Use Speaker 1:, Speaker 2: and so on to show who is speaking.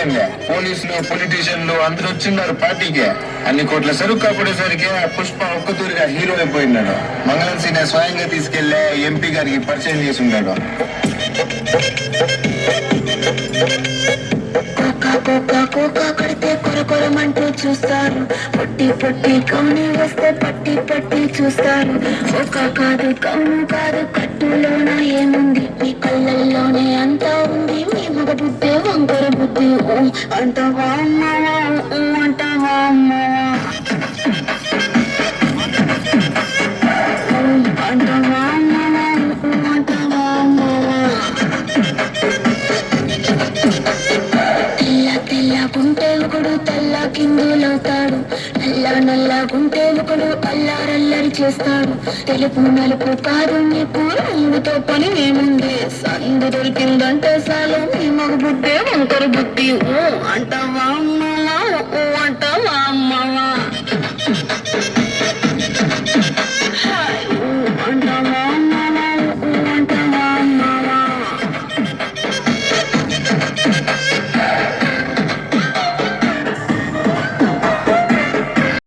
Speaker 1: పోలీసులు పొలిటీషియన్లు అందరూ వచ్చిన్నారు పార్టీకి. అన్ని కోట్ల సరుకు కాపాడేసరికి ఆ పుష్ప ఒక్కతూరిగా హీరో అయిపోయినాడు. మంగళం సీనే స్వయంగా తీసుకెళ్లే ఎంపీ గారికి పరిచయం చేసి ఉన్నాడు.
Speaker 2: కడితే కొరకొరమంటూ చూస్తారు, పొట్టి పొట్టి కౌని వస్తే పట్టి పట్టి చూస్తారు. ఒక కాదు కౌను కాదు కట్టులోన ఏముంది, మీ కళ్ళల్లోనే అంతా ఉంది. మీ మగ బుద్ధి వంకర బుద్ధి అంటవా అమ్మవా అంటవా అమ్మవా అంటవా అమ్మవా అంటవా అమ్మవా. తెల్లగుంటే ఒకడు తెల్ల కిందులవుతాడు, నల్లగుంటే ఒకడు అల్లారల్లరి చేస్తాడు. తెలుపు నలుపు కాదు నీకు రంగుతో పని ఏముంది, సందు దొరికిందంటే చాలు. మీ మగ బుద్ధే వంకర బుద్ధి అంటవా.